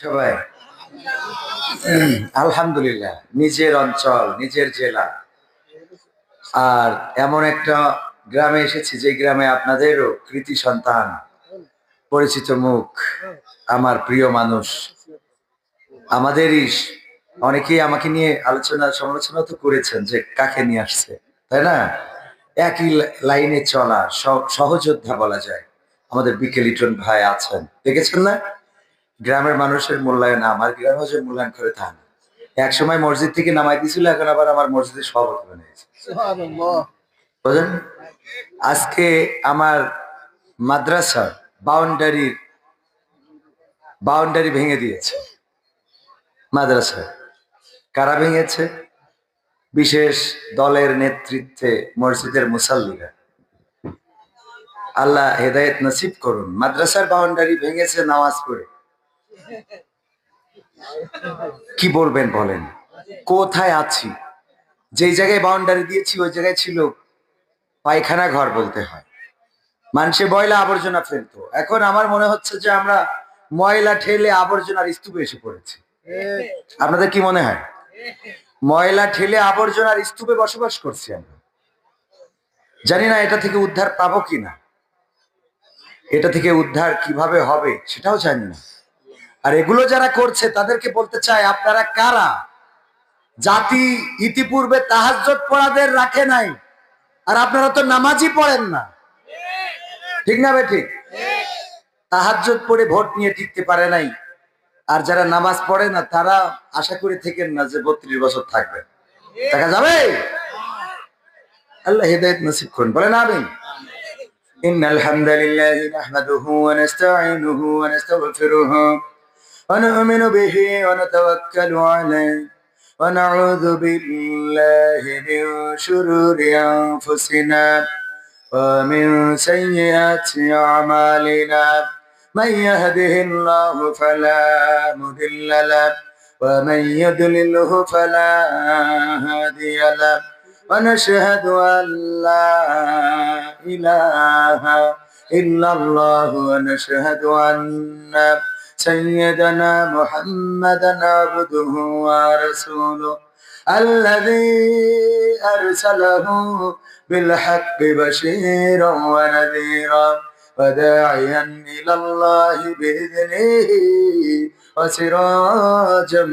সবাই আলহামদুলিল্লাহ, নিজের অঞ্চল, নিজের জেলা আর এমন একটা গ্রামে এসেছি যে গ্রামে আপনাদেরও কৃতি সন্তান, পরিচিত মুখ, আমার প্রিয় মানুষ, আমাদেরই অনেকেই আমাকে নিয়ে আলোচনা সমালোচনা তো করেছেন যে কাকে নিয়ে আসছে, তাই না? একই লাইনে চলা সহযোদ্ধা বলা যায়, আমাদের বিকে লিটন ভাই আছেন, দেখেছেন না? গ্রামের মানুষের মূল্যায়ন আমার গ্রামে যে মূল্যায়ন করে তা না। এক সময় মসজিদ থেকে নামাই দিছিল, এখন আবার আমার মসজিদের সভাপতি বানিয়েছে। বুঝলেন? আজকে আমার মাদ্রাসার বাউন্ডারি বাউন্ডারি ভেঙে দিয়েছে মাদ্রাসা। কারা ভেঙেছে? বিশেষ দলের নেতৃত্বে মসজিদের মুসাল্লিরা। আল্লাহ হেদায়েত নসিব করুন। মাদ্রাসার বাউন্ডারি ভেঙেছে নামাজ পড়ে। কি বলবেন বলেন? কোথায় আছি? যেই জায়গায় বাউন্ডারি দিয়েছি ওই জায়গায় ছিল পায়খানা ঘর বলতে হয়। মানুষে ময়লা আবর্জনা ফেলতো, এখন আমার মনে হচ্ছে যে আমরা ময়লা ঠেলে আবর্জনার স্তূপে এসে পড়েছি। আপনাদের কি মনে হয়? ময়লা ঠেলে আবর্জনার স্তূপে বসবাস করছি আমরা। জানি না এটা থেকে উদ্ধার পাবো কিনা, এটা থেকে উদ্ধার কিভাবে হবে সেটাও জানি না। আর এগুলো যারা করছে তাদেরকে বলতে চাই, আপনারা কারা? জাতি ইতিপূর্বে তাহাজ্জুদ পড়াদের রাখে নাই, আর আপনারা তো নামাজই পড়েন না, ঠিক না বে ঠিক? তাহাজ্জুদ পড়ে ভোট নিয়ে টিকতে পারে নাই, আর যারা নামাজ পড়ে না তারা আশা করে থাকেন না যে 32 বছর থাকবে, দেখা যাবে? আল্লাহ হেদায়েত নসিব করুন, বলেন আমিন। ইন্নাল হামদালিল্লাহি নাহমাদুহু ওয়া নাস্তাঈনুহু ওয়া নাস্তাগফিরুহু ওয়া নু'মিনু বিহি ওয়া নাতাওয়াক্কালু আলাইহি ওয়া নাউযু বিল্লাহি মিন শুরুরি আনফুসিনা ওয়া মিন সাইয়্যাতি আমালিনা। من يهده الله فلا مضل له ومن يضلله فلا هادي له ونشهد أن لا إله إلا الله ونشهد أن سيدنا محمدا عبده ورسوله الذي أرسله بالحق بشيرا ونذيرا وداعيا إلى الله بإذنه وسراجا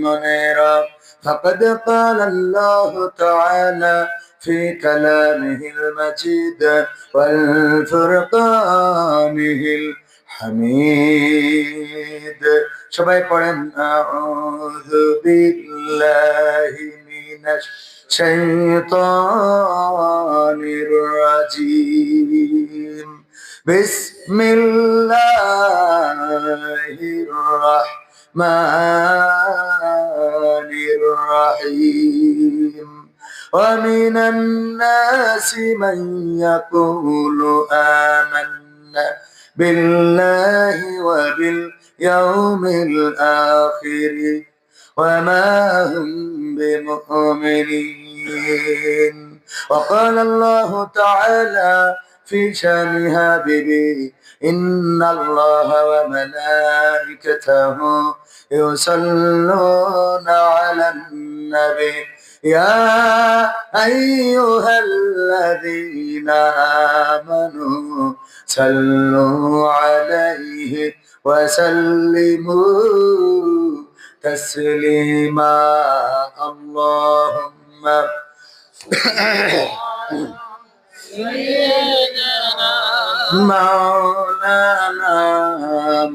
منيرا. فقد قال الله تعالى في كلامه المجيد والفرقانه الحميد. সবাই পড়েন আউযু বিল্লাহি মিনাশ শাইতানির রাজীম। বিসমিল্লাহির রাহমানির রাহিম। ومن الناس من يقول آمنا بالله وباليوم الآخر وما هم بمؤمنين. وقال الله تعالى في شان حبيبه إن الله وملائكته يصلون على النبي يا أيها الذين آمنوا صلوا عليه وسلموا تسليما. اللهم مولانا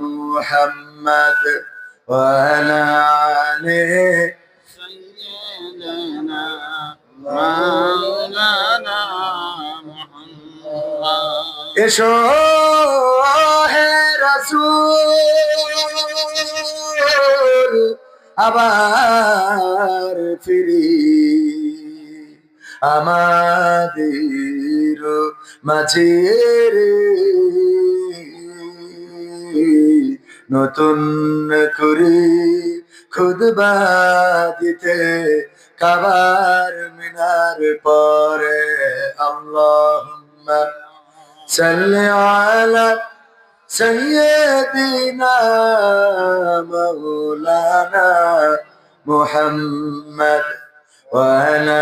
محمد وعلى آله سيدنا مولانا محمد. এসো হে রাসূল আবার ফিরি আমাদের মাঝে রে, নতুন করে খুতবা দিতে কাবার মিনার পরে। আল্লাহুম্মা সাল্লি আলা سيدنا مولانا محمد وعلى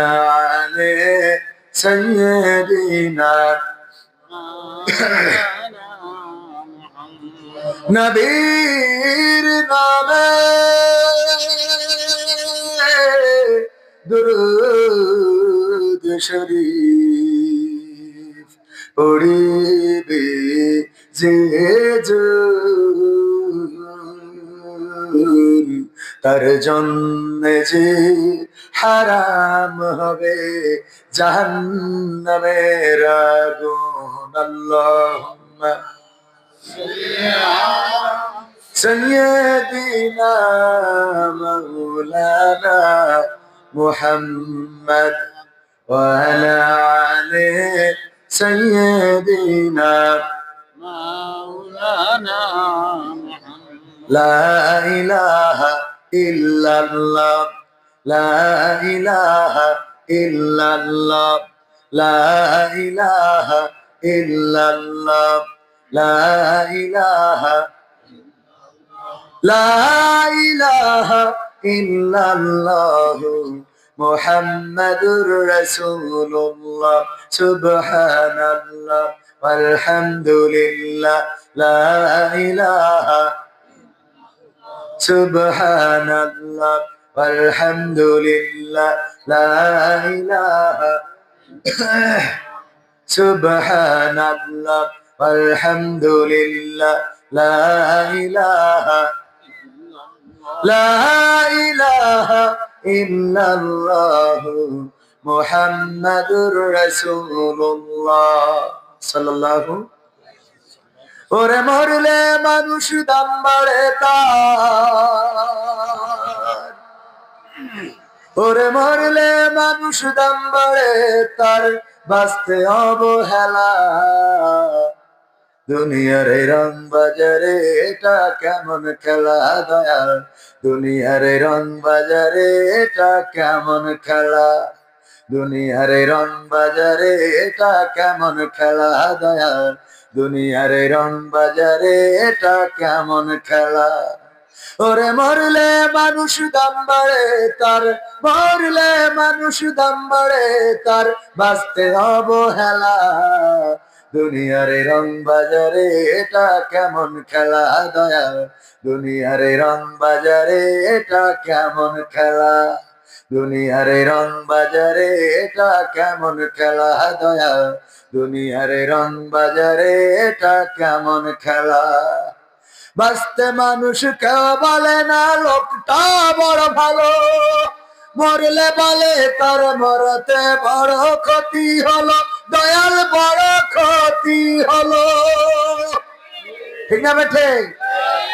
آله سيدنا নবীর নামে দুরূদ শরীফ পড়িবে যে জন তার জন্য যে হারাম হবে জাহান্নামের আগুন আল্লাহুম্মা سيدنا مولانا محمد وعلى آله سيدنا مولانا محمد لا إله إلا الله لا إله إلا الله لا إله إلا الله لا إله لا إله إلا الله محمد رسول الله سبحان الله والحمد لله لا إله سبحان الله والحمد لله لا إله سبحان الله والحمد لله لا إله لا إله إلا الله محمد رسول الله صلى الله ওরে মরলে মানুষ দাম বাড়ে তার ওরে মরলে মানুষ দাম বাড়ে তার বাঁচতে অবহেলা দুনিয়ার এই রং বাজারে এটা কেমন খেলা দয়াল দুনিয়ার এই রং বাজারে এটা কেমন খেলা দুনিয়ার এই রং বাজারে এটা কেমন খেলা দয়াল দুনিয়ার এই রং বাজারে এটা কেমন খেলা ওরে মরলে মানুষ দাম বাড়ে তার মরলে মানুষ দাম বাড়ে তার বাঁচতে অবহেলা দুনিয়ার রং বাজারে এটা কেমন খেলা দয়াল দুনিয়ার রং বাজারে এটা কেমন খেলা দুনিয়ার রং বাজারে এটা কেমন খেলা দয়াল দুনিয়ার রং বাজারে এটা কেমন খেলা বাঁচতে মানুষ কেউ বলে না লোকটা বড় ভালো মরলে বলে তার মরতে বড় ক্ষতি হলো দয়াল বড় ক্ষতি হলো ঠিক না বেঠে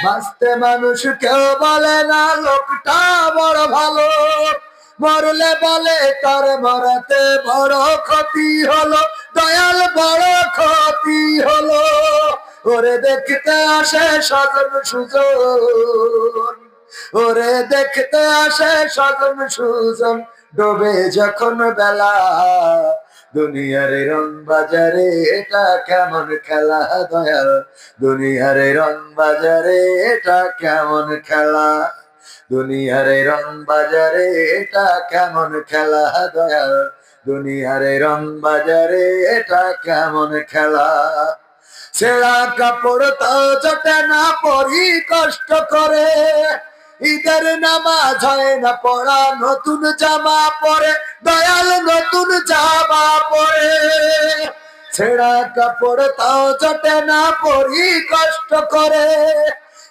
বাঁচতে মানুষ কেউ বলে না লোকটা বড় ভালো মরলে বলে তার মরতে বড় ক্ষতি হলো দয়াল বড় ক্ষতি হলো ওরে দেখতে আসে স্বজন সুজন ওরে দেখতে আসে স্বজন সুজন ডোবে যখন বেলা দুনিয়ার রং বাজারে এটা কেমন খেলা দয়াল দুনিয়ার রং বাজারে এটা কেমন খেলা দুনিয়ার রং বাজারে এটা কেমন খেলা দয়াল দুনিয়ার রং বাজারে এটা কেমন খেলা ছেঁড়া কাপড় তো জোটে না পরি কষ্ট করে ঈদের নামাজ হয় না পড়া নতুন জামা পরে দয়াল নতুন জামা পরে ছেঁড়া কাপড় তাও জোটে না পরি কষ্ট করে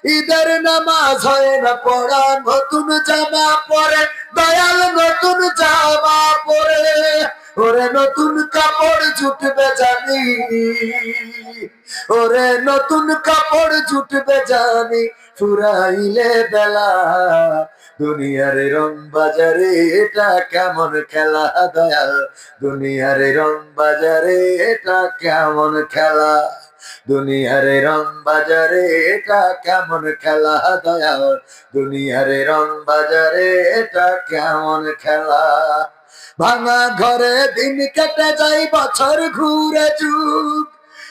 ঈদের নামাজ হয় না পড়া নতুন জামা পরে দয়াল নতুন জামা পরে ওরে নতুন কাপড় জুটবে জানি ওরে নতুন কাপড় জুটবে জানি ফুরাইলে বেলা দুনিয়ার রং বাজারে এটা কেমন খেলা দয়াল দুনিয়ার রং বাজারে এটা কেমন খেলা দুনিয়ার রং বাজারে এটা কেমন খেলা দয়াল দুনিয়ার রং বাজারে এটা কেমন খেলা ভাঙা ঘরে দিন কেটে যায় বছর ঘুরে যুগ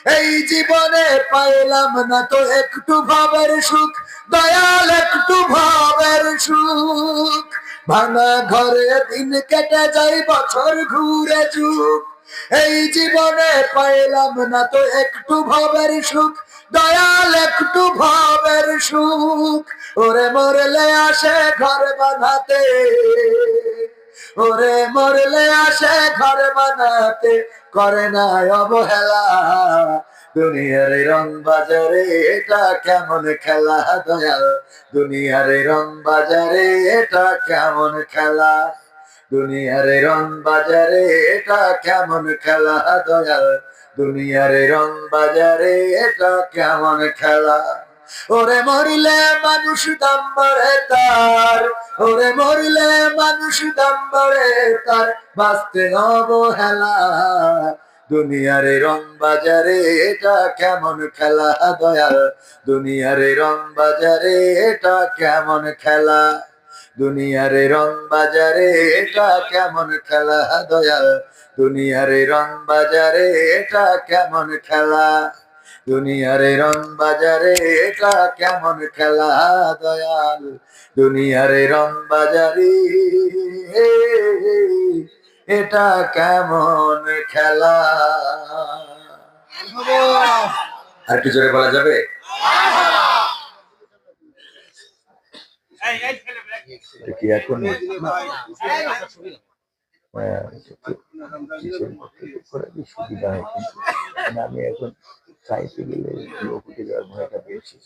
এই জীবনে পাইলাম না তো একটু ভাবের সুখ, দয়াল একটু ভাবের সুখ। ভাঙা ঘরে দিন কেটে যায়, বছর ঘুরে যুগ। এই জীবনে পাইলাম না তো একটু ভাবের সুখ, দয়াল একটু ভাবের সুখ। ওরে মরলে আসে ঘর বানাতে, ওরে মরলে আসে ঘর বানাতে, করে না অবহেলা। দুনিয়ার এই রং বাজারে এটা কেমন খেলা দয়াল, দুনিয়ার এই রং বাজারে এটা কেমন খেলা, দুনিয়ার এই রং বাজারে এটা কেমন খেলা দয়াল, দুনিয়ার এই রং বাজারে এটা কেমন খেলা। ওরে মরিলে মানুষ দাম বাড়ে তার, ওরে মরিলে মানুষ দাম বাড়ে তার, বাঁচতে অবহেলা। দুনিয়ার এই রং বাজারে এটা কেমন খেলা দয়াল, দুনিয়ার এই রং বাজারে এটা কেমন খেলা, দুনিয়ার এই রং বাজারে এটা কেমন খেলা দয়াল, দুনিয়ার এই রং বাজারে এটা কেমন খেলা, দুনিয়ার এই রং বাজারে এটা কেমন খেলা দয়াল, দুনিয়ার এই রং বাজারে এটা কেমন খেলা। আর একটু জোরে বলা যাবে? কি এখন সুবিধা হয়, কিন্তু আমি এখন চাইতে গেলে লোক উঠে যাওয়ার ভয়টা পেয়েছি।